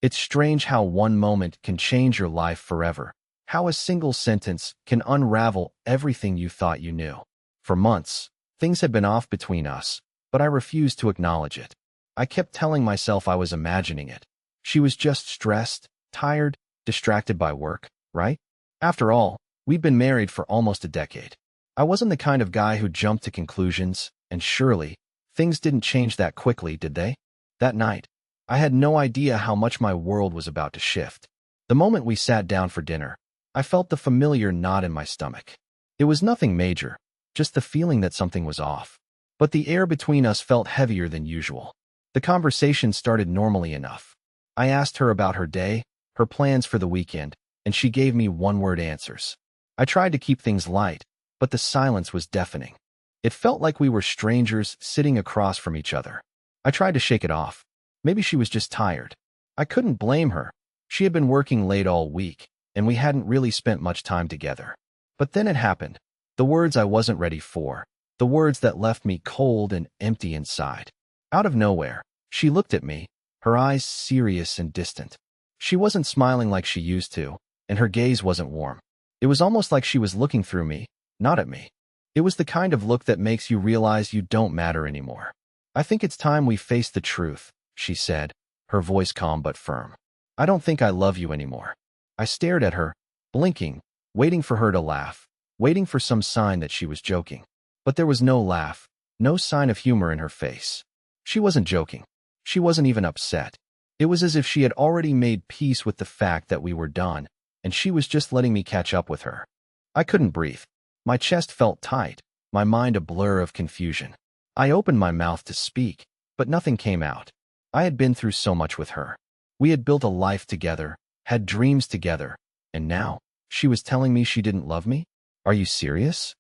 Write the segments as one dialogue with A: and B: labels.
A: It's strange how one moment can change your life forever, how a single sentence can unravel everything you thought you knew. For months, things had been off between us, but I refused to acknowledge it. I kept telling myself I was imagining it. She was just stressed, tired, distracted by work, right? After all, we'd been married for almost a decade. I wasn't the kind of guy who jumped to conclusions, and surely, things didn't change that quickly, did they? That night, I had no idea how much my world was about to shift. The moment we sat down for dinner, I felt the familiar knot in my stomach. It was nothing major, just the feeling that something was off. But the air between us felt heavier than usual. The conversation started normally enough. I asked her about her day, her plans for the weekend, and she gave me one-word answers. I tried to keep things light, but the silence was deafening. It felt like we were strangers sitting across from each other. I tried to shake it off. Maybe she was just tired. I couldn't blame her. She had been working late all week, and we hadn't really spent much time together. But then it happened. The words I wasn't ready for. The words that left me cold and empty inside. Out of nowhere, she looked at me, her eyes serious and distant. She wasn't smiling like she used to, and her gaze wasn't warm. It was almost like she was looking through me, not at me. It was the kind of look that makes you realize you don't matter anymore. "I think it's time we face the truth," she said, her voice calm but firm. "I don't think I love you anymore." I stared at her, blinking, waiting for her to laugh, waiting for some sign that she was joking. But there was no laugh, no sign of humor in her face. She wasn't joking. She wasn't even upset. It was as if she had already made peace with the fact that we were done, and she was just letting me catch up with her. I couldn't breathe. My chest felt tight, my mind a blur of confusion. I opened my mouth to speak, but nothing came out. I had been through so much with her. We had built a life together, had dreams together, and now, she was telling me she didn't love me? "Are you serious?"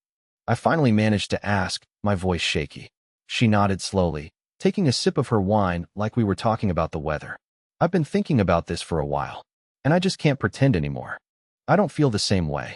A: I finally managed to ask, my voice shaky. She nodded slowly, taking a sip of her wine like we were talking about the weather. "I've been thinking about this for a while, and I just can't pretend anymore. I don't feel the same way.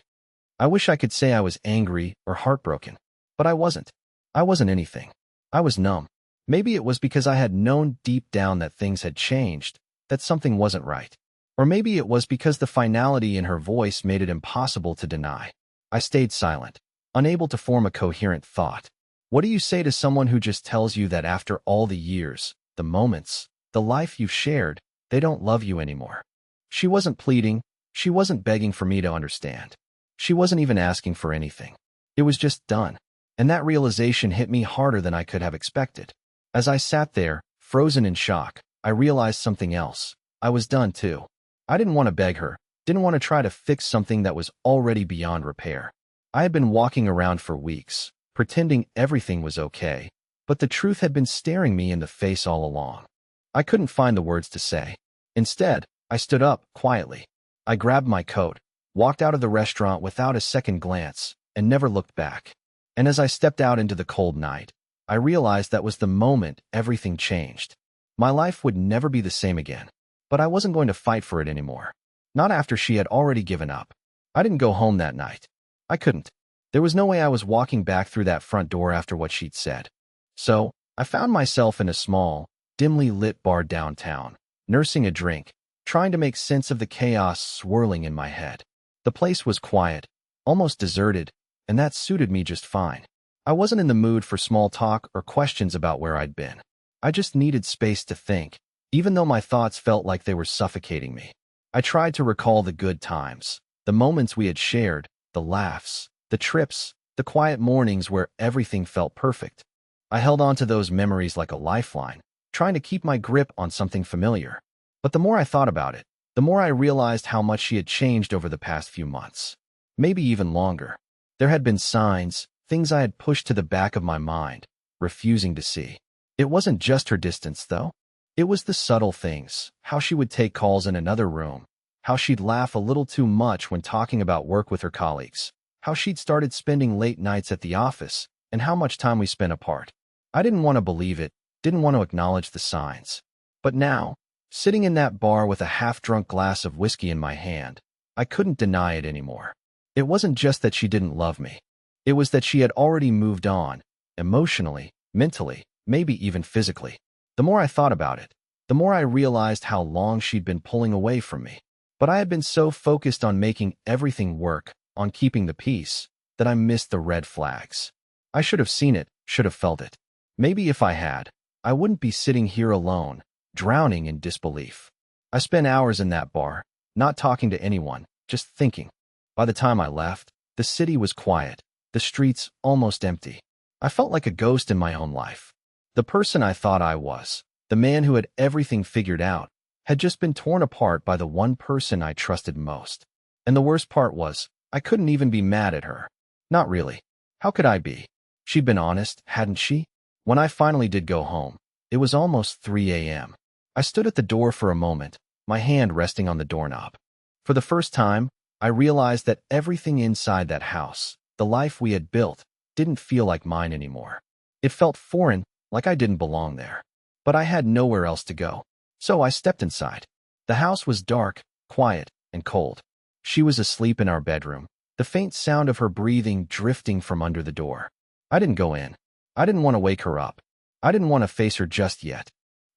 A: I wish I could say I was angry or heartbroken, but I wasn't. I wasn't anything. I was numb. Maybe it was because I had known deep down that things had changed, that something wasn't right. Or maybe it was because the finality in her voice made it impossible to deny. I stayed silent, unable to form a coherent thought. What do you say to someone who just tells you that after all the years, the moments, the life you've shared, they don't love you anymore? She wasn't pleading. She wasn't begging for me to understand. She wasn't even asking for anything. It was just done. And that realization hit me harder than I could have expected. As I sat there, frozen in shock, I realized something else. I was done too. I didn't want to beg her, didn't want to try to fix something that was already beyond repair. I had been walking around for weeks, pretending everything was okay, but the truth had been staring me in the face all along. I couldn't find the words to say. Instead, I stood up, quietly. I grabbed my coat, walked out of the restaurant without a second glance, and never looked back. And as I stepped out into the cold night, I realized that was the moment everything changed. My life would never be the same again, but I wasn't going to fight for it anymore. Not after she had already given up. I didn't go home that night. I couldn't. There was no way I was walking back through that front door after what she'd said. So, I found myself in a small, dimly lit bar downtown, nursing a drink, trying to make sense of the chaos swirling in my head. The place was quiet, almost deserted, and that suited me just fine. I wasn't in the mood for small talk or questions about where I'd been. I just needed space to think, even though my thoughts felt like they were suffocating me. I tried to recall the good times, the moments we had shared, the laughs, the trips, the quiet mornings where everything felt perfect. I held on to those memories like a lifeline, trying to keep my grip on something familiar. But the more I thought about it, the more I realized how much she had changed over the past few months. Maybe even longer. There had been signs, things I had pushed to the back of my mind, refusing to see. It wasn't just her distance, though. It was the subtle things, how she would take calls in another room, how she'd laugh a little too much when talking about work with her colleagues, how she'd started spending late nights at the office, and how much time we spent apart. I didn't want to believe it, didn't want to acknowledge the signs. But now, sitting in that bar with a half-drunk glass of whiskey in my hand, I couldn't deny it anymore. It wasn't just that she didn't love me. It was that she had already moved on, emotionally, mentally, maybe even physically. The more I thought about it, the more I realized how long she'd been pulling away from me. But I had been so focused on making everything work, on keeping the peace, that I missed the red flags. I should have seen it, should have felt it. Maybe if I had, I wouldn't be sitting here alone, drowning in disbelief. I spent hours in that bar, not talking to anyone, just thinking. By the time I left, the city was quiet, the streets almost empty. I felt like a ghost in my own life. The person I thought I was, the man who had everything figured out, had just been torn apart by the one person I trusted most. And the worst part was, I couldn't even be mad at her. Not really. How could I be? She'd been honest, hadn't she? When I finally did go home, it was almost 3 a.m. I stood at the door for a moment, my hand resting on the doorknob. For the first time, I realized that everything inside that house, the life we had built, didn't feel like mine anymore. It felt foreign, like I didn't belong there. But I had nowhere else to go. So I stepped inside. The house was dark, quiet, and cold. She was asleep in our bedroom, the faint sound of her breathing drifting from under the door. I didn't go in. I didn't want to wake her up. I didn't want to face her just yet.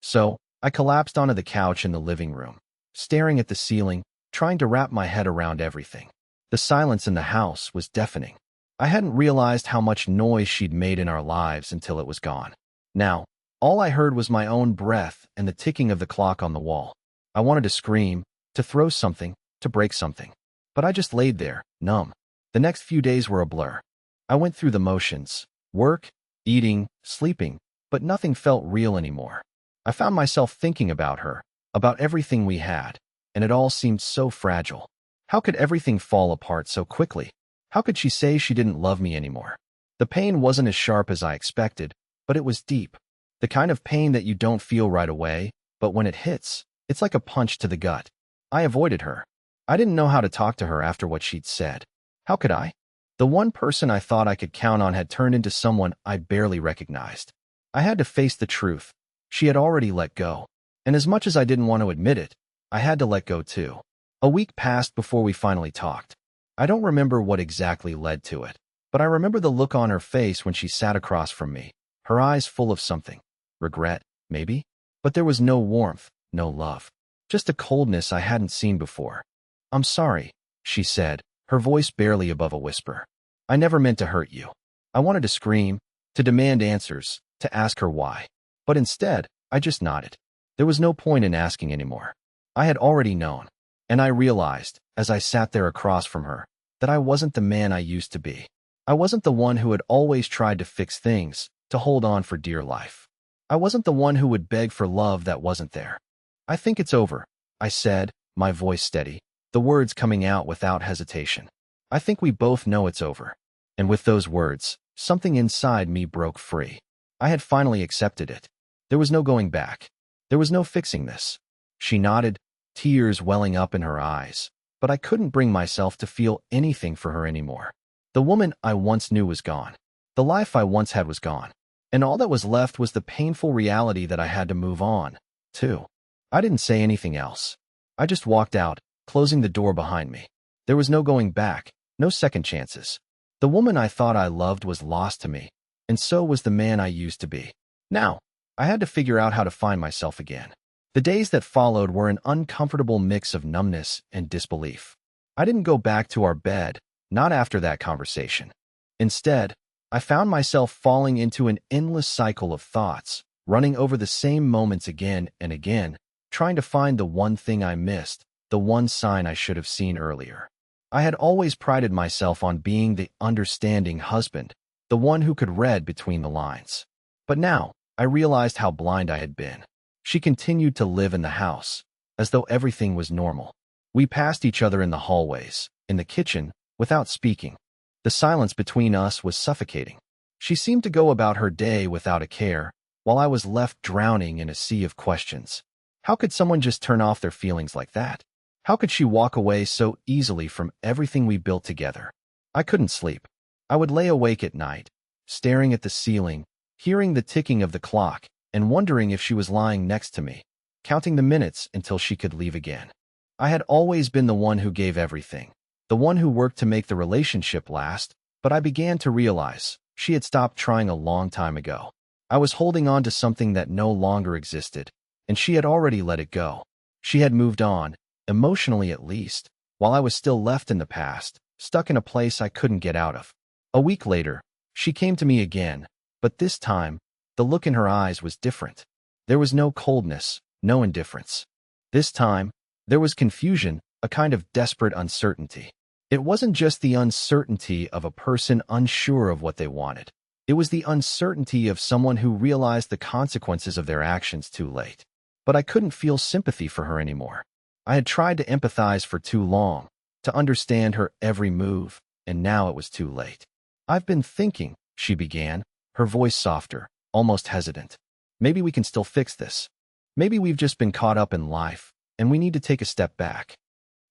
A: So, I collapsed onto the couch in the living room, staring at the ceiling, trying to wrap my head around everything. The silence in the house was deafening. I hadn't realized how much noise she'd made in our lives until it was gone. Now, all I heard was my own breath and the ticking of the clock on the wall. I wanted to scream, to throw something, to break something. But I just laid there, numb. The next few days were a blur. I went through the motions, work, eating, sleeping, but nothing felt real anymore. I found myself thinking about her, about everything we had, and it all seemed so fragile. How could everything fall apart so quickly? How could she say she didn't love me anymore? The pain wasn't as sharp as I expected, but it was deep. The kind of pain that you don't feel right away, but when it hits, it's like a punch to the gut. I avoided her. I didn't know how to talk to her after what she'd said. How could I? The one person I thought I could count on had turned into someone I barely recognized. I had to face the truth. She had already let go. And as much as I didn't want to admit it, I had to let go too. A week passed before we finally talked. I don't remember what exactly led to it, but I remember the look on her face when she sat across from me, her eyes full of something. Regret, maybe? But there was no warmth, no love. Just a coldness I hadn't seen before. "I'm sorry," she said, her voice barely above a whisper. "I never meant to hurt you." I wanted to scream, to demand answers, to ask her why. But instead, I just nodded. There was no point in asking anymore. I had already known. And I realized, as I sat there across from her, that I wasn't the man I used to be. I wasn't the one who had always tried to fix things, to hold on for dear life. I wasn't the one who would beg for love that wasn't there. "I think it's over," I said, my voice steady, the words coming out without hesitation. "I think we both know it's over." And with those words, something inside me broke free. I had finally accepted it. There was no going back. There was no fixing this. She nodded, tears welling up in her eyes, but I couldn't bring myself to feel anything for her anymore. The woman I once knew was gone. The life I once had was gone. And all that was left was the painful reality that I had to move on, too. I didn't say anything else. I just walked out, closing the door behind me. There was no going back, no second chances. The woman I thought I loved was lost to me, and so was the man I used to be. Now, I had to figure out how to find myself again. The days that followed were an uncomfortable mix of numbness and disbelief. I didn't go back to our bed, not after that conversation. Instead, I found myself falling into an endless cycle of thoughts, running over the same moments again and again, trying to find the one thing I missed, the one sign I should have seen earlier. I had always prided myself on being the understanding husband, the one who could read between the lines. But now, I realized how blind I had been. She continued to live in the house, as though everything was normal. We passed each other in the hallways, in the kitchen, without speaking. The silence between us was suffocating. She seemed to go about her day without a care, while I was left drowning in a sea of questions. How could someone just turn off their feelings like that? How could she walk away so easily from everything we built together? I couldn't sleep. I would lay awake at night, staring at the ceiling, hearing the ticking of the clock, and wondering if she was lying next to me, counting the minutes until she could leave again. I had always been the one who gave everything, the one who worked to make the relationship last, but I began to realize she had stopped trying a long time ago. I was holding on to something that no longer existed, and she had already let it go. She had moved on, emotionally at least, while I was still left in the past, stuck in a place I couldn't get out of. A week later, she came to me again, but this time, the look in her eyes was different. There was no coldness, no indifference. This time, there was confusion, a kind of desperate uncertainty. It wasn't just the uncertainty of a person unsure of what they wanted. It was the uncertainty of someone who realized the consequences of their actions too late. But I couldn't feel sympathy for her anymore. I had tried to empathize for too long, to understand her every move, and now it was too late. "I've been thinking," she began, her voice softer, almost hesitant. "Maybe we can still fix this. Maybe we've just been caught up in life, and we need to take a step back."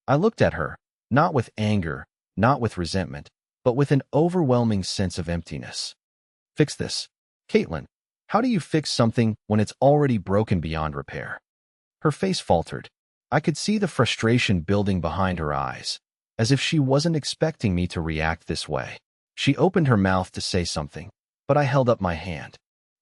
A: I looked at her, not with anger, not with resentment, but with an overwhelming sense of emptiness. "Fix this? Caitlin, how do you fix something when it's already broken beyond repair?" Her face faltered. I could see the frustration building behind her eyes, as if she wasn't expecting me to react this way. She opened her mouth to say something, but I held up my hand.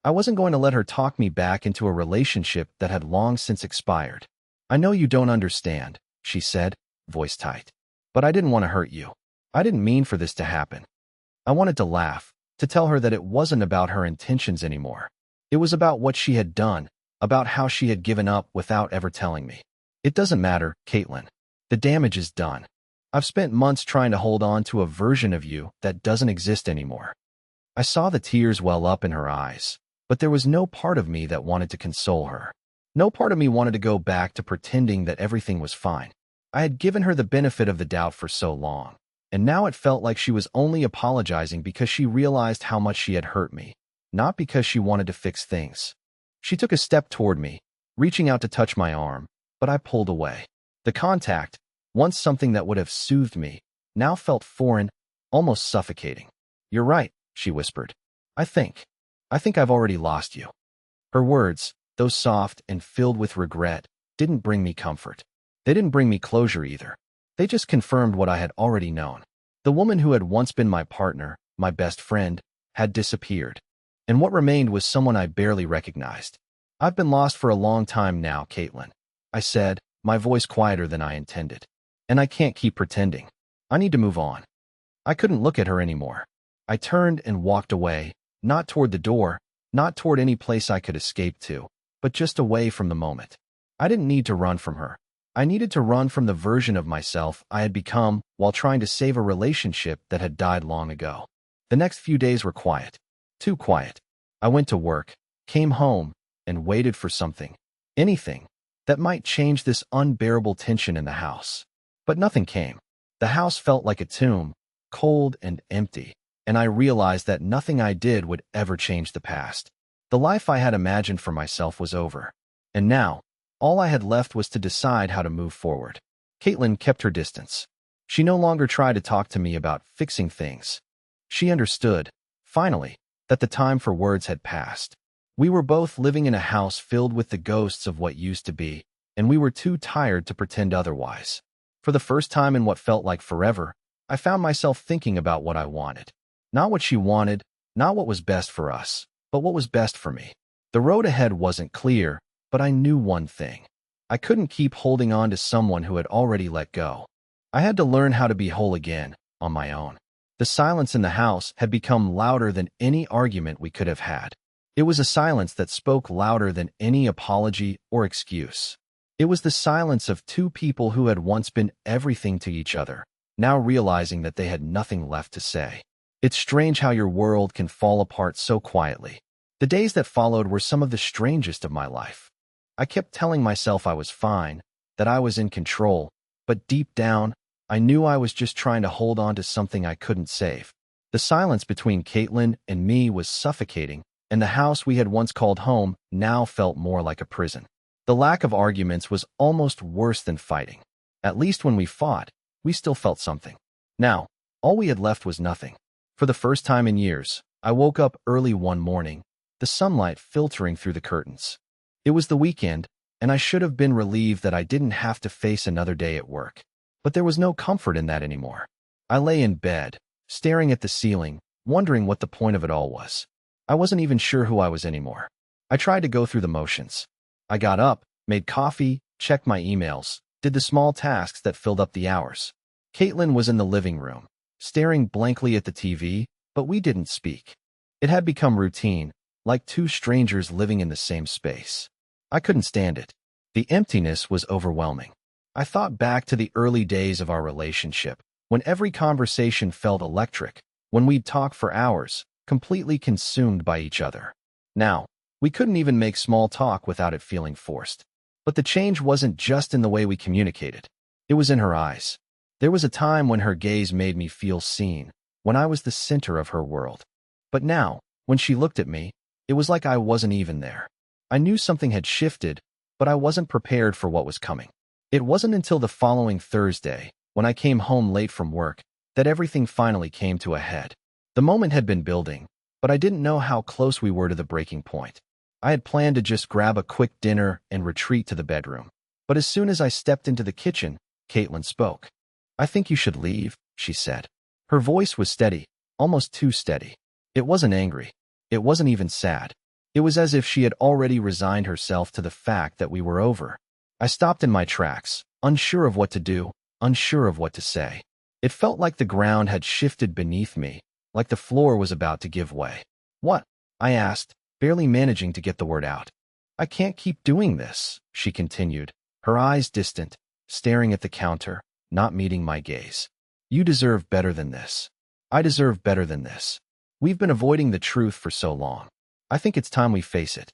A: I wasn't going to let her talk me back into a relationship that had long since expired. "I know you don't understand," she said, voice tight. "But I didn't want to hurt you. I didn't mean for this to happen." I wanted to laugh, to tell her that it wasn't about her intentions anymore. It was about what she had done, about how she had given up without ever telling me. "It doesn't matter, Caitlin. The damage is done. I've spent months trying to hold on to a version of you that doesn't exist anymore." I saw the tears well up in her eyes, but there was no part of me that wanted to console her. No part of me wanted to go back to pretending that everything was fine. I had given her the benefit of the doubt for so long, and now it felt like she was only apologizing because she realized how much she had hurt me, not because she wanted to fix things. She took a step toward me, reaching out to touch my arm, but I pulled away. The contact, once something that would have soothed me, now felt foreign, almost suffocating. "You're right," she whispered. I think I've already lost you." Her words, though soft and filled with regret, didn't bring me comfort. They didn't bring me closure either. They just confirmed what I had already known. The woman who had once been my partner, my best friend, had disappeared. And what remained was someone I barely recognized. "I've been lost for a long time now, Caitlin," I said, my voice quieter than I intended. "And I can't keep pretending. I need to move on." I couldn't look at her anymore. I turned and walked away, not toward the door, not toward any place I could escape to, but just away from the moment. I didn't need to run from her. I needed to run from the version of myself I had become while trying to save a relationship that had died long ago. The next few days were quiet. Too quiet. I went to work, came home, and waited for something, anything, that might change this unbearable tension in the house. But nothing came. The house felt like a tomb, cold and empty, and I realized that nothing I did would ever change the past. The life I had imagined for myself was over. And now, all I had left was to decide how to move forward. Caitlin kept her distance. She no longer tried to talk to me about fixing things. She understood, finally, that the time for words had passed. We were both living in a house filled with the ghosts of what used to be, and we were too tired to pretend otherwise. For the first time in what felt like forever, I found myself thinking about what I wanted. Not what she wanted, not what was best for us, but what was best for me. The road ahead wasn't clear, but I knew one thing. I couldn't keep holding on to someone who had already let go. I had to learn how to be whole again, on my own. The silence in the house had become louder than any argument we could have had. It was a silence that spoke louder than any apology or excuse. It was the silence of two people who had once been everything to each other, now realizing that they had nothing left to say. It's strange how your world can fall apart so quietly. The days that followed were some of the strangest of my life. I kept telling myself I was fine, that I was in control, but deep down, I knew I was just trying to hold on to something I couldn't save. The silence between Caitlin and me was suffocating, and the house we had once called home now felt more like a prison. The lack of arguments was almost worse than fighting. At least when we fought, we still felt something. Now, all we had left was nothing. For the first time in years, I woke up early one morning, the sunlight filtering through the curtains. It was the weekend, and I should have been relieved that I didn't have to face another day at work. But there was no comfort in that anymore. I lay in bed, staring at the ceiling, wondering what the point of it all was. I wasn't even sure who I was anymore. I tried to go through the motions. I got up, made coffee, checked my emails, did the small tasks that filled up the hours. Caitlin was in the living room, staring blankly at the TV, but we didn't speak. It had become routine, like two strangers living in the same space. I couldn't stand it. The emptiness was overwhelming. I thought back to the early days of our relationship, when every conversation felt electric, when we'd talk for hours, completely consumed by each other. Now, we couldn't even make small talk without it feeling forced. But the change wasn't just in the way we communicated. It was in her eyes. There was a time when her gaze made me feel seen, when I was the center of her world. But now, when she looked at me, it was like I wasn't even there. I knew something had shifted, but I wasn't prepared for what was coming. It wasn't until the following Thursday, when I came home late from work, that everything finally came to a head. The moment had been building, but I didn't know how close we were to the breaking point. I had planned to just grab a quick dinner and retreat to the bedroom. But as soon as I stepped into the kitchen, Caitlin spoke. "I think you should leave," she said. Her voice was steady, almost too steady. It wasn't angry. It wasn't even sad. It was as if she had already resigned herself to the fact that we were over. I stopped in my tracks, unsure of what to do, unsure of what to say. It felt like the ground had shifted beneath me, like the floor was about to give way. "What?" I asked, barely managing to get the word out. "I can't keep doing this," she continued, her eyes distant, staring at the counter, not meeting my gaze. "You deserve better than this. I deserve better than this. We've been avoiding the truth for so long. I think it's time we face it."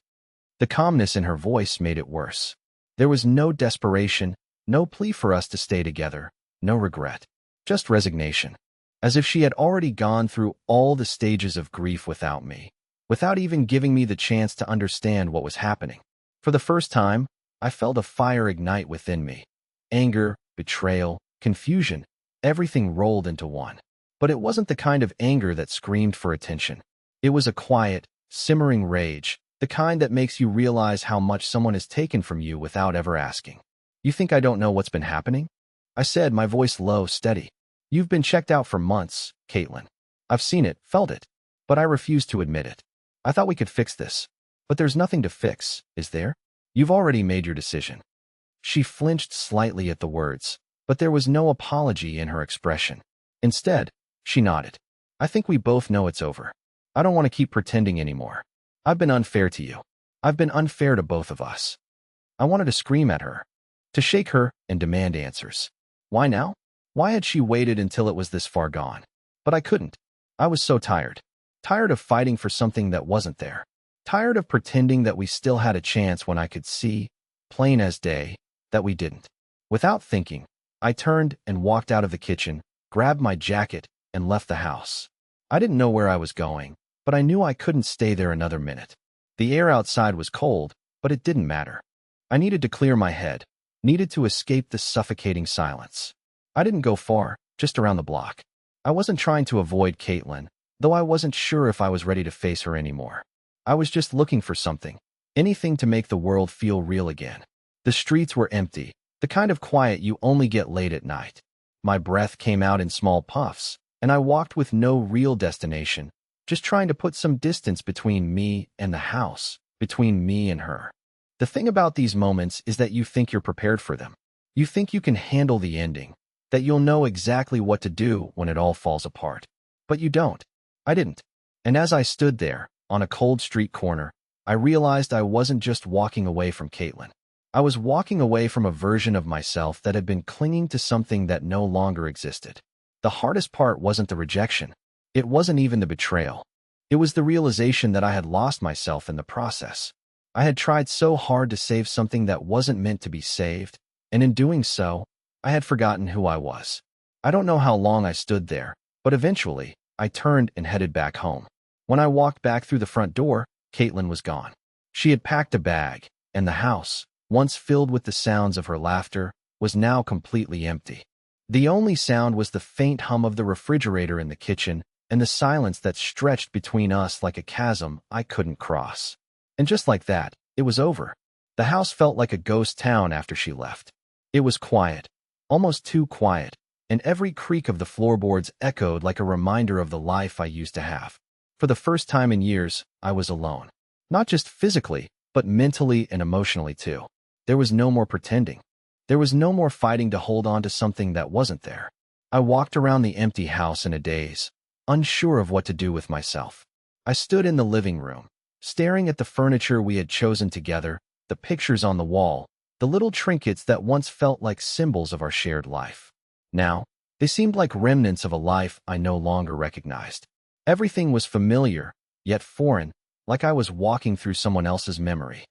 A: The calmness in her voice made it worse. There was no desperation, no plea for us to stay together, no regret, just resignation. As if she had already gone through all the stages of grief without me, without even giving me the chance to understand what was happening. For the first time, I felt a fire ignite within me. Anger, betrayal, confusion, everything rolled into one. But it wasn't the kind of anger that screamed for attention. It was a quiet, simmering rage, the kind that makes you realize how much someone has taken from you without ever asking. "You think I don't know what's been happening?" I said, my voice low, steady. "You've been checked out for months, Caitlin. I've seen it, felt it, but I refuse to admit it. I thought we could fix this. But there's nothing to fix, is there? You've already made your decision." She flinched slightly at the words, but there was no apology in her expression. Instead, she nodded. "I think we both know it's over. I don't want to keep pretending anymore. I've been unfair to you. I've been unfair to both of us." I wanted to scream at her, to shake her and demand answers. Why now? Why had she waited until it was this far gone? But I couldn't. I was so tired. Tired of fighting for something that wasn't there. Tired of pretending that we still had a chance when I could see, plain as day, that we didn't. Without thinking, I turned and walked out of the kitchen, grabbed my jacket, and left the house. I didn't know where I was going, but I knew I couldn't stay there another minute. The air outside was cold, but it didn't matter. I needed to clear my head, needed to escape the suffocating silence. I didn't go far, just around the block. I wasn't trying to avoid Caitlin, though I wasn't sure if I was ready to face her anymore. I was just looking for something, anything to make the world feel real again. The streets were empty, the kind of quiet you only get late at night. My breath came out in small puffs, and I walked with no real destination, just trying to put some distance between me and the house, between me and her. The thing about these moments is that you think you're prepared for them. You think you can handle the ending, that you'll know exactly what to do when it all falls apart. But you don't. I didn't. And as I stood there, on a cold street corner, I realized I wasn't just walking away from Caitlin. I was walking away from a version of myself that had been clinging to something that no longer existed. The hardest part wasn't the rejection. It wasn't even the betrayal. It was the realization that I had lost myself in the process. I had tried so hard to save something that wasn't meant to be saved, and in doing so, I had forgotten who I was. I don't know how long I stood there, but eventually, I turned and headed back home. When I walked back through the front door, Caitlin was gone. She had packed a bag, and the house, once filled with the sounds of her laughter, was now completely empty. The only sound was the faint hum of the refrigerator in the kitchen and the silence that stretched between us like a chasm I couldn't cross. And just like that, it was over. The house felt like a ghost town after she left. It was quiet, almost too quiet, and every creak of the floorboards echoed like a reminder of the life I used to have. For the first time in years, I was alone. Not just physically, but mentally and emotionally too. There was no more pretending. There was no more fighting to hold on to something that wasn't there. I walked around the empty house in a daze, unsure of what to do with myself. I stood in the living room, staring at the furniture we had chosen together, the pictures on the wall, the little trinkets that once felt like symbols of our shared life. Now, they seemed like remnants of a life I no longer recognized. Everything was familiar, yet foreign, like I was walking through someone else's memory.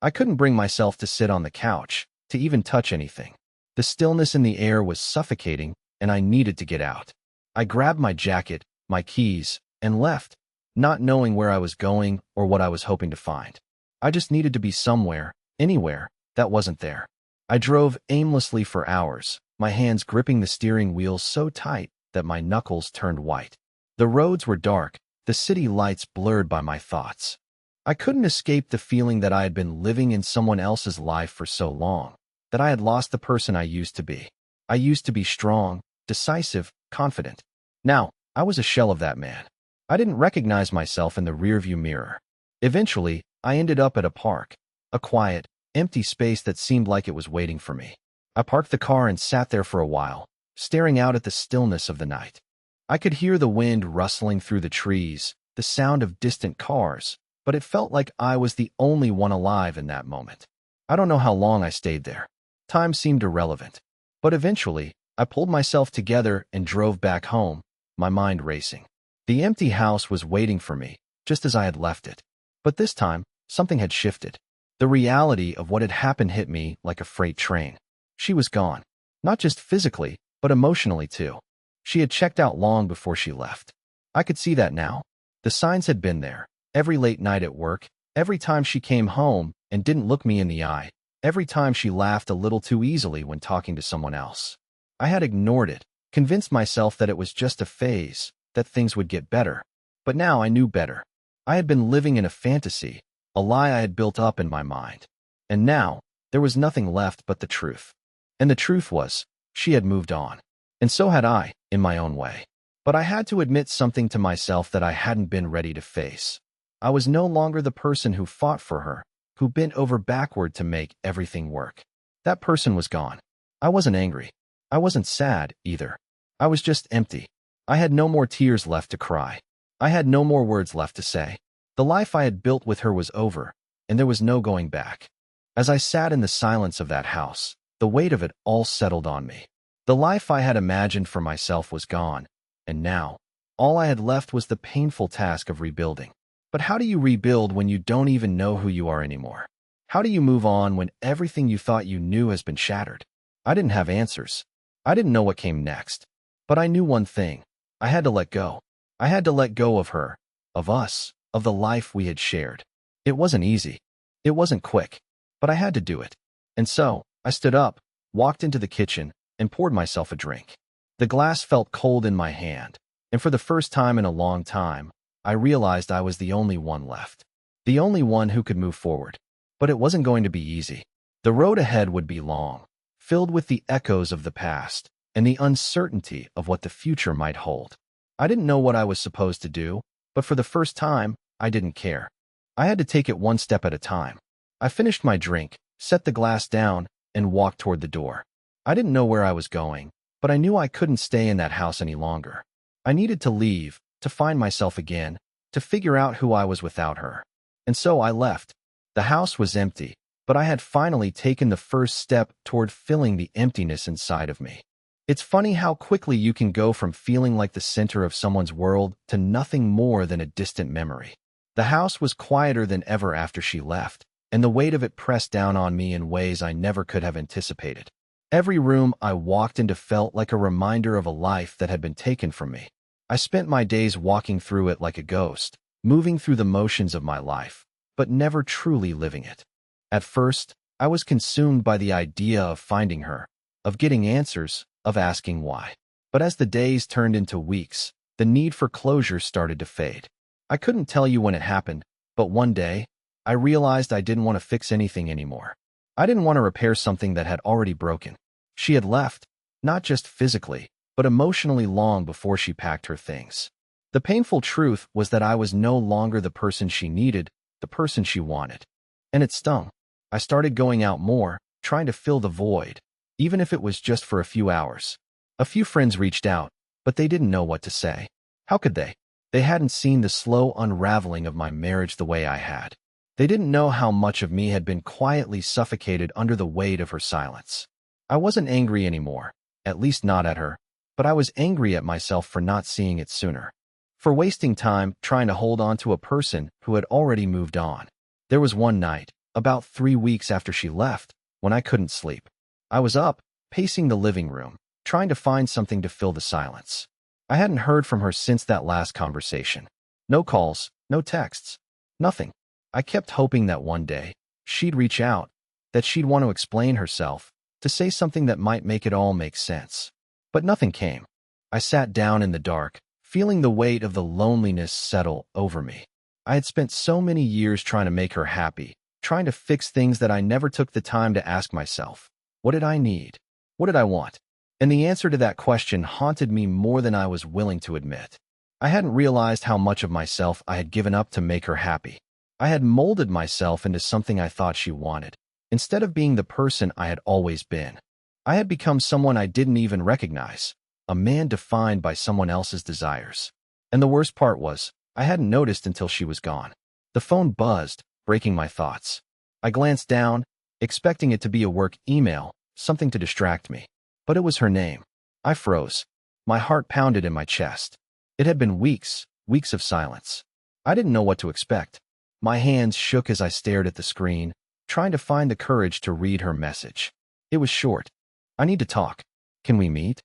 A: I couldn't bring myself to sit on the couch, to even touch anything. The stillness in the air was suffocating, and I needed to get out. I grabbed my jacket, my keys, and left, not knowing where I was going or what I was hoping to find. I just needed to be somewhere, anywhere, that wasn't there. I drove aimlessly for hours, my hands gripping the steering wheel so tight that my knuckles turned white. The roads were dark, the city lights blurred by my thoughts. I couldn't escape the feeling that I had been living in someone else's life for so long, that I had lost the person I used to be. I used to be strong, decisive, confident. Now, I was a shell of that man. I didn't recognize myself in the rearview mirror. Eventually, I ended up at a park, a quiet, empty space that seemed like it was waiting for me. I parked the car and sat there for a while, staring out at the stillness of the night. I could hear the wind rustling through the trees, the sound of distant cars, but it felt like I was the only one alive in that moment. I don't know how long I stayed there. Time seemed irrelevant. But eventually, I pulled myself together and drove back home, my mind racing. The empty house was waiting for me, just as I had left it. But this time, something had shifted. The reality of what had happened hit me like a freight train. She was gone. Not just physically, but emotionally too. She had checked out long before she left. I could see that now. The signs had been there. Every late night at work, every time she came home and didn't look me in the eye, every time she laughed a little too easily when talking to someone else. I had ignored it, convinced myself that it was just a phase, that things would get better. But now I knew better. I had been living in a fantasy, a lie I had built up in my mind. And now, there was nothing left but the truth. And the truth was, she had moved on. And so had I, in my own way. But I had to admit something to myself that I hadn't been ready to face. I was no longer the person who fought for her, who bent over backward to make everything work. That person was gone. I wasn't angry. I wasn't sad, either. I was just empty. I had no more tears left to cry. I had no more words left to say. The life I had built with her was over, and there was no going back. As I sat in the silence of that house, the weight of it all settled on me. The life I had imagined for myself was gone, and now, all I had left was the painful task of rebuilding. But how do you rebuild when you don't even know who you are anymore? How do you move on when everything you thought you knew has been shattered? I didn't have answers. I didn't know what came next. But I knew one thing. I had to let go. I had to let go of her, of us, of the life we had shared. It wasn't easy. It wasn't quick. But I had to do it. And so, I stood up, walked into the kitchen, and poured myself a drink. The glass felt cold in my hand, and for the first time in a long time, I realized I was the only one left. The only one who could move forward. But it wasn't going to be easy. The road ahead would be long, filled with the echoes of the past and the uncertainty of what the future might hold. I didn't know what I was supposed to do, but for the first time, I didn't care. I had to take it one step at a time. I finished my drink, set the glass down, and walked toward the door. I didn't know where I was going, but I knew I couldn't stay in that house any longer. I needed to leave, to find myself again, to figure out who I was without her. And so I left. The house was empty, but I had finally taken the first step toward filling the emptiness inside of me. It's funny how quickly you can go from feeling like the center of someone's world to nothing more than a distant memory. The house was quieter than ever after she left, and the weight of it pressed down on me in ways I never could have anticipated. Every room I walked into felt like a reminder of a life that had been taken from me. I spent my days walking through it like a ghost, moving through the motions of my life, but never truly living it. At first, I was consumed by the idea of finding her, of getting answers, of asking why. But as the days turned into weeks, the need for closure started to fade. I couldn't tell you when it happened, but one day, I realized I didn't want to fix anything anymore. I didn't want to repair something that had already broken. She had left, not just physically, but emotionally long before she packed her things. The painful truth was that I was no longer the person she needed, the person she wanted. And it stung. I started going out more, trying to fill the void, even if it was just for a few hours. A few friends reached out, but they didn't know what to say. How could they? They hadn't seen the slow unraveling of my marriage the way I had. They didn't know how much of me had been quietly suffocated under the weight of her silence. I wasn't angry anymore, at least not at her, but I was angry at myself for not seeing it sooner. For wasting time trying to hold on to a person who had already moved on. There was one night, about 3 weeks after she left, when I couldn't sleep. I was up, pacing the living room, trying to find something to fill the silence. I hadn't heard from her since that last conversation. No calls, no texts, nothing. I kept hoping that one day, she'd reach out, that she'd want to explain herself, to say something that might make it all make sense. But nothing came. I sat down in the dark, feeling the weight of the loneliness settle over me. I had spent so many years trying to make her happy, trying to fix things that I never took the time to ask myself. What did I need? What did I want? And the answer to that question haunted me more than I was willing to admit. I hadn't realized how much of myself I had given up to make her happy. I had molded myself into something I thought she wanted, instead of being the person I had always been. I had become someone I didn't even recognize, a man defined by someone else's desires. And the worst part was, I hadn't noticed until she was gone. The phone buzzed, breaking my thoughts. I glanced down, expecting it to be a work email, something to distract me. But it was her name. I froze. My heart pounded in my chest. It had been weeks, weeks of silence. I didn't know what to expect. My hands shook as I stared at the screen, trying to find the courage to read her message. It was short. I need to talk. Can we meet?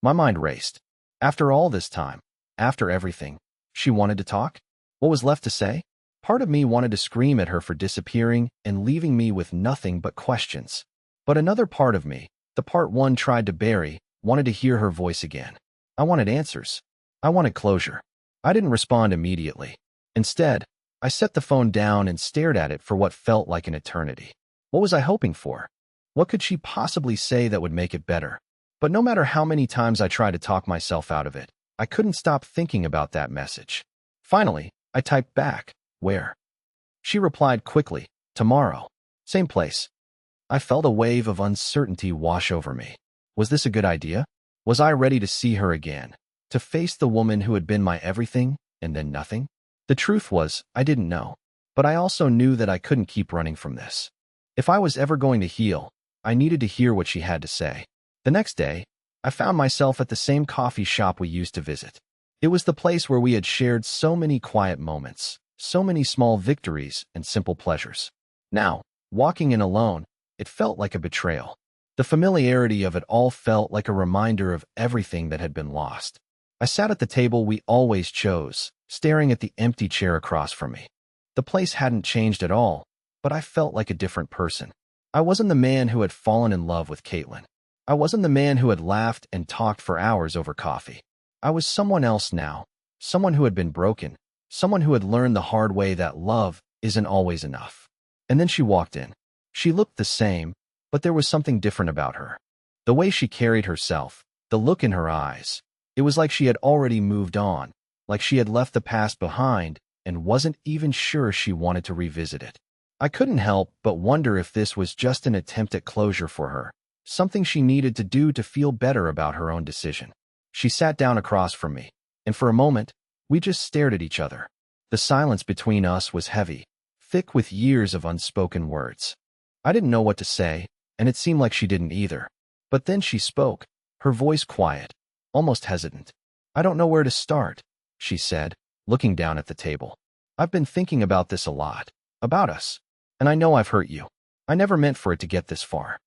A: My mind raced. After all this time, after everything, she wanted to talk? What was left to say? Part of me wanted to scream at her for disappearing and leaving me with nothing but questions. But another part of me, the part one tried to bury, wanted to hear her voice again. I wanted answers. I wanted closure. I didn't respond immediately. Instead, I set the phone down and stared at it for what felt like an eternity. What was I hoping for? What could she possibly say that would make it better? But no matter how many times I tried to talk myself out of it, I couldn't stop thinking about that message. Finally, I typed back, "Where?" She replied quickly, "Tomorrow. Same place." I felt a wave of uncertainty wash over me. Was this a good idea? Was I ready to see her again? To face the woman who had been my everything, and then nothing? The truth was, I didn't know. But I also knew that I couldn't keep running from this. If I was ever going to heal, I needed to hear what she had to say. The next day, I found myself at the same coffee shop we used to visit. It was the place where we had shared so many quiet moments, so many small victories and simple pleasures. Now, walking in alone, it felt like a betrayal. The familiarity of it all felt like a reminder of everything that had been lost. I sat at the table we always chose, staring at the empty chair across from me. The place hadn't changed at all, but I felt like a different person. I wasn't the man who had fallen in love with Caitlin. I wasn't the man who had laughed and talked for hours over coffee. I was someone else now, someone who had been broken, someone who had learned the hard way that love isn't always enough. And then she walked in. She looked the same, but there was something different about her. The way she carried herself, the look in her eyes. It was like she had already moved on, like she had left the past behind and wasn't even sure she wanted to revisit it. I couldn't help but wonder if this was just an attempt at closure for her, something she needed to do to feel better about her own decision. She sat down across from me, and for a moment, we just stared at each other. The silence between us was heavy, thick with years of unspoken words. I didn't know what to say, and it seemed like she didn't either. But then she spoke, her voice quiet, almost hesitant. "I don't know where to start," she said, looking down at the table. "I've been thinking about this a lot, about us, and I know I've hurt you. I never meant for it to get this far."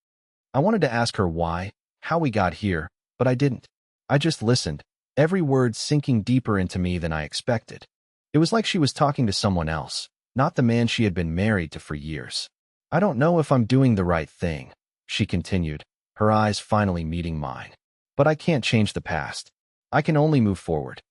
A: I wanted to ask her why, how we got here, but I didn't. I just listened, every word sinking deeper into me than I expected. It was like she was talking to someone else, not the man she had been married to for years. "I don't know if I'm doing the right thing," she continued, her eyes finally meeting mine. "But I can't change the past. I can only move forward."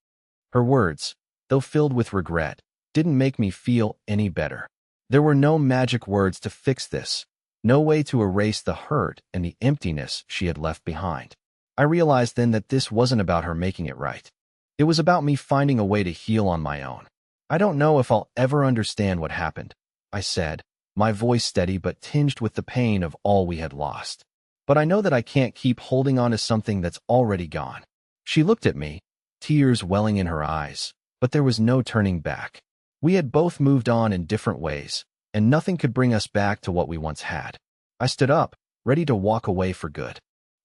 A: Her words, though filled with regret, didn't make me feel any better. There were no magic words to fix this, no way to erase the hurt and the emptiness she had left behind. I realized then that this wasn't about her making it right. It was about me finding a way to heal on my own. "I don't know if I'll ever understand what happened," I said, my voice steady but tinged with the pain of all we had lost. But I know that I can't keep holding on to something that's already gone. She looked at me, tears welling in her eyes, but there was no turning back. We had both moved on in different ways, and nothing could bring us back to what we once had. I stood up, ready to walk away for good.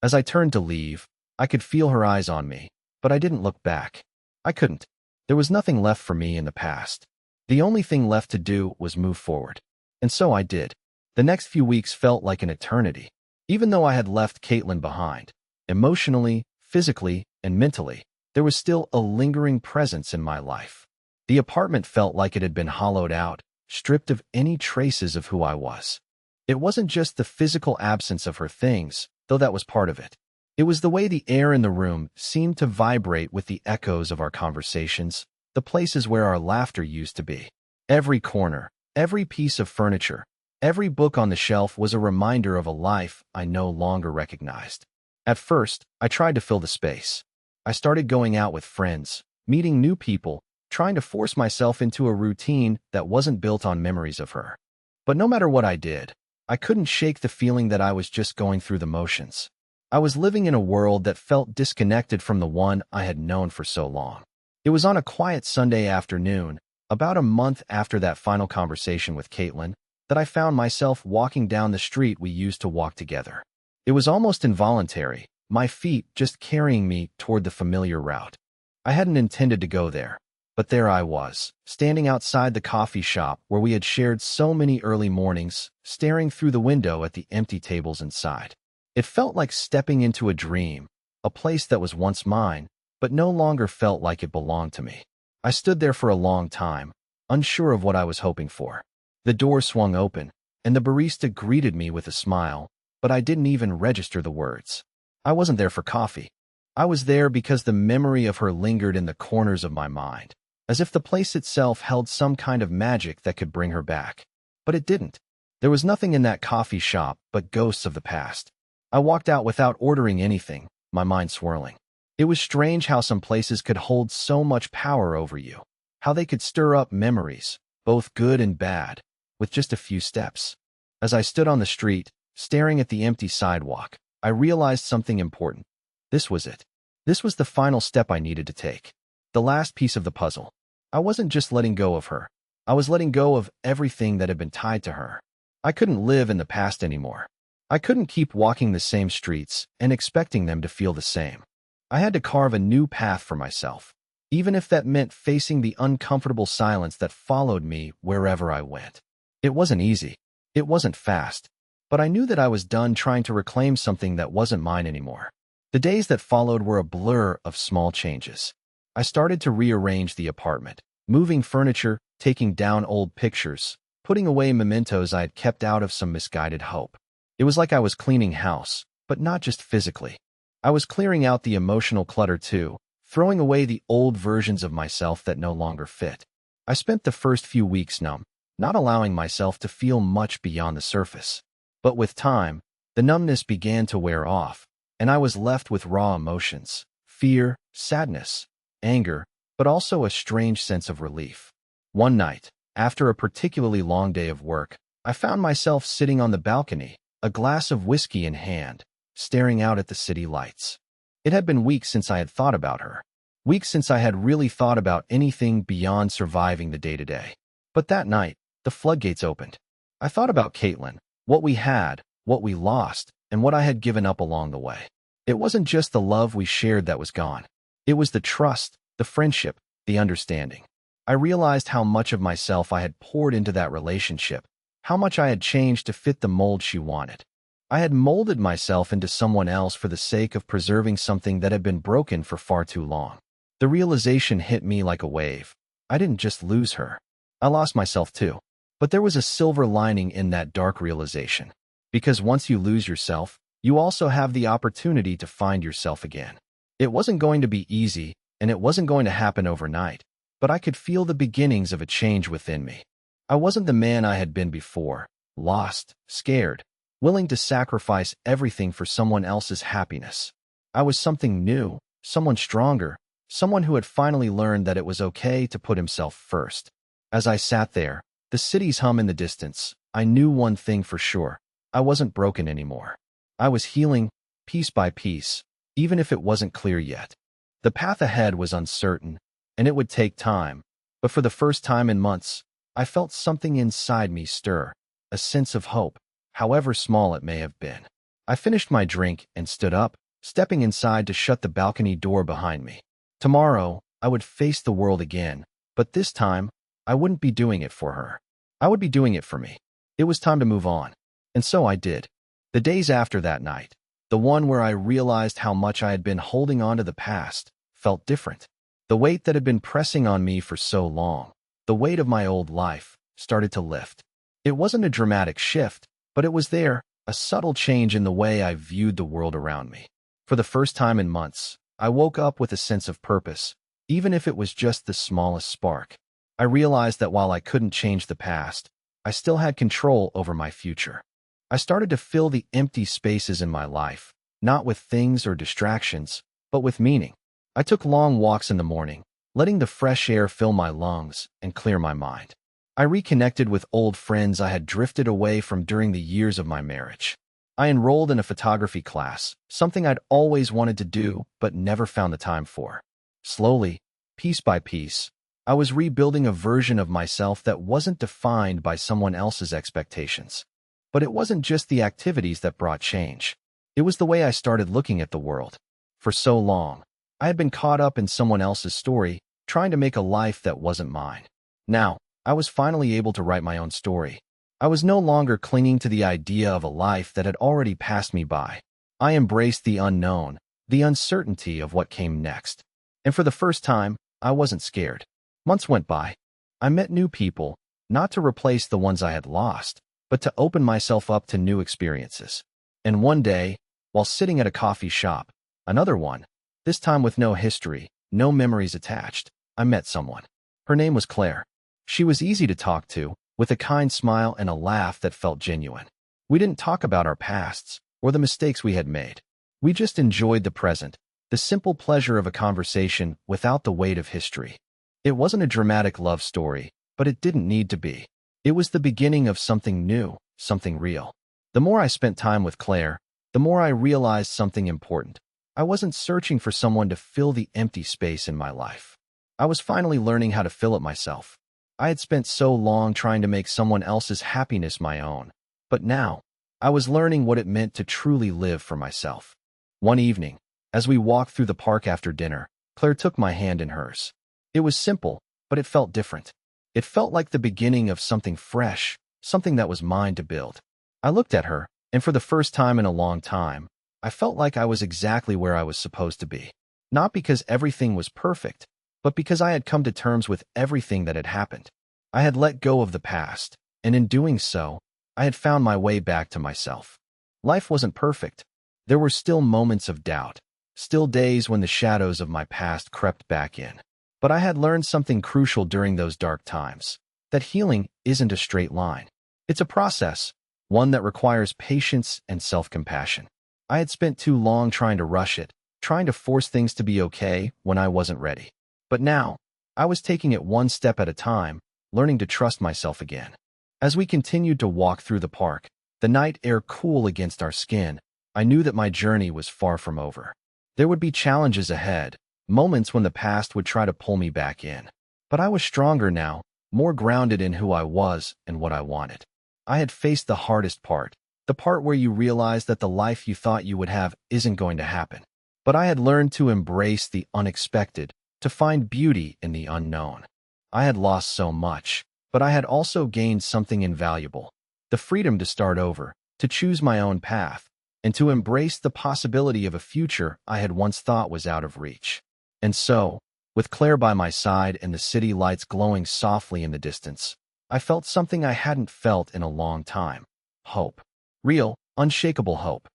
A: As I turned to leave, I could feel her eyes on me, but I didn't look back. I couldn't. There was nothing left for me in the past. The only thing left to do was move forward. And so I did. The next few weeks felt like an eternity. Even though I had left Caitlin behind, emotionally, physically, and mentally, there was still a lingering presence in my life. The apartment felt like it had been hollowed out, stripped of any traces of who I was. It wasn't just the physical absence of her things, though that was part of it. It was the way the air in the room seemed to vibrate with the echoes of our conversations, the places where our laughter used to be. Every corner, every piece of furniture, every book on the shelf was a reminder of a life I no longer recognized. At first, I tried to fill the space. I started going out with friends, meeting new people, trying to force myself into a routine that wasn't built on memories of her. But no matter what I did, I couldn't shake the feeling that I was just going through the motions. I was living in a world that felt disconnected from the one I had known for so long. It was on a quiet Sunday afternoon, about a month after that final conversation with Caitlin, that I found myself walking down the street we used to walk together. It was almost involuntary, my feet just carrying me toward the familiar route. I hadn't intended to go there, but there I was, standing outside the coffee shop where we had shared so many early mornings, staring through the window at the empty tables inside. It felt like stepping into a dream, a place that was once mine, but no longer felt like it belonged to me. I stood there for a long time, unsure of what I was hoping for. The door swung open, and the barista greeted me with a smile, but I didn't even register the words. I wasn't there for coffee. I was there because the memory of her lingered in the corners of my mind, as if the place itself held some kind of magic that could bring her back. But it didn't. There was nothing in that coffee shop but ghosts of the past. I walked out without ordering anything, my mind swirling. It was strange how some places could hold so much power over you, how they could stir up memories, both good and bad, with just a few steps. As I stood on the street, staring at the empty sidewalk, I realized something important. This was it. This was the final step I needed to take. The last piece of the puzzle. I wasn't just letting go of her. I was letting go of everything that had been tied to her. I couldn't live in the past anymore. I couldn't keep walking the same streets and expecting them to feel the same. I had to carve a new path for myself, even if that meant facing the uncomfortable silence that followed me wherever I went. It wasn't easy. It wasn't fast. But I knew that I was done trying to reclaim something that wasn't mine anymore. The days that followed were a blur of small changes. I started to rearrange the apartment, moving furniture, taking down old pictures, putting away mementos I had kept out of some misguided hope. It was like I was cleaning house, but not just physically. I was clearing out the emotional clutter too, throwing away the old versions of myself that no longer fit. I spent the first few weeks numb, not allowing myself to feel much beyond the surface. But with time, the numbness began to wear off, and I was left with raw emotions, fear, sadness, anger, but also a strange sense of relief. One night, after a particularly long day of work, I found myself sitting on the balcony, a glass of whiskey in hand, staring out at the city lights. It had been weeks since I had thought about her, weeks since I had really thought about anything beyond surviving the day-to-day. But that night, the floodgates opened. I thought about Caitlin, what we had, what we lost, and what I had given up along the way. It wasn't just the love we shared that was gone. It was the trust, the friendship, the understanding. I realized how much of myself I had poured into that relationship, how much I had changed to fit the mold she wanted. I had molded myself into someone else for the sake of preserving something that had been broken for far too long. The realization hit me like a wave. I didn't just lose her. I lost myself too. But there was a silver lining in that dark realization. Because once you lose yourself, you also have the opportunity to find yourself again. It wasn't going to be easy, and it wasn't going to happen overnight, but I could feel the beginnings of a change within me. I wasn't the man I had been before, lost, scared, willing to sacrifice everything for someone else's happiness. I was something new, someone stronger, someone who had finally learned that it was okay to put himself first. As I sat there, the city's hum in the distance, I knew one thing for sure. I wasn't broken anymore. I was healing, piece by piece, even if it wasn't clear yet. The path ahead was uncertain, and it would take time. But for the first time in months, I felt something inside me stir, a sense of hope, however small it may have been. I finished my drink and stood up, stepping inside to shut the balcony door behind me. Tomorrow, I would face the world again, but this time, I wouldn't be doing it for her. I would be doing it for me. It was time to move on. And so I did. The days after that night, the one where I realized how much I had been holding on to the past, felt different. The weight that had been pressing on me for so long, the weight of my old life, started to lift. It wasn't a dramatic shift, but it was there, a subtle change in the way I viewed the world around me. For the first time in months, I woke up with a sense of purpose, even if it was just the smallest spark. I realized that while I couldn't change the past, I still had control over my future. I started to fill the empty spaces in my life, not with things or distractions, but with meaning. I took long walks in the morning, letting the fresh air fill my lungs and clear my mind. I reconnected with old friends I had drifted away from during the years of my marriage. I enrolled in a photography class, something I'd always wanted to do but never found the time for. Slowly, piece by piece, I was rebuilding a version of myself that wasn't defined by someone else's expectations. But it wasn't just the activities that brought change. It was the way I started looking at the world. For so long, I had been caught up in someone else's story, trying to make a life that wasn't mine. Now, I was finally able to write my own story. I was no longer clinging to the idea of a life that had already passed me by. I embraced the unknown, the uncertainty of what came next. And for the first time, I wasn't scared. Months went by. I met new people, not to replace the ones I had lost, but to open myself up to new experiences. And one day, while sitting at a coffee shop, another one, this time with no history, no memories attached, I met someone. Her name was Claire. She was easy to talk to, with a kind smile and a laugh that felt genuine. We didn't talk about our pasts or the mistakes we had made. We just enjoyed the present, the simple pleasure of a conversation without the weight of history. It wasn't a dramatic love story, but it didn't need to be. It was the beginning of something new, something real. The more I spent time with Claire, the more I realized something important. I wasn't searching for someone to fill the empty space in my life. I was finally learning how to fill it myself. I had spent so long trying to make someone else's happiness my own, but now, I was learning what it meant to truly live for myself. One evening, as we walked through the park after dinner, Claire took my hand in hers. It was simple, but it felt different. It felt like the beginning of something fresh, something that was mine to build. I looked at her, and for the first time in a long time, I felt like I was exactly where I was supposed to be. Not because everything was perfect, but because I had come to terms with everything that had happened. I had let go of the past, and in doing so, I had found my way back to myself. Life wasn't perfect. There were still moments of doubt, still days when the shadows of my past crept back in. But I had learned something crucial during those dark times, that healing isn't a straight line. It's a process, one that requires patience and self-compassion. I had spent too long trying to rush it, trying to force things to be okay when I wasn't ready. But now, I was taking it one step at a time, learning to trust myself again. As we continued to walk through the park, the night air cool against our skin, I knew that my journey was far from over. There would be challenges ahead, moments when the past would try to pull me back in. But I was stronger now, more grounded in who I was and what I wanted. I had faced the hardest part, the part where you realize that the life you thought you would have isn't going to happen. But I had learned to embrace the unexpected, to find beauty in the unknown. I had lost so much, but I had also gained something invaluable: the freedom to start over, to choose my own path, and to embrace the possibility of a future I had once thought was out of reach. And so, with Claire by my side and the city lights glowing softly in the distance, I felt something I hadn't felt in a long time: hope. Real, unshakable hope.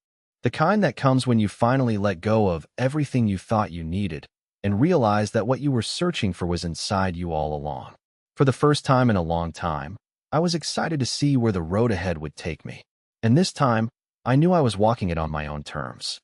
A: The kind that comes when you finally let go of everything you thought you needed and realize that what you were searching for was inside you all along. For the first time in a long time, I was excited to see where the road ahead would take me. And this time, I knew I was walking it on my own terms.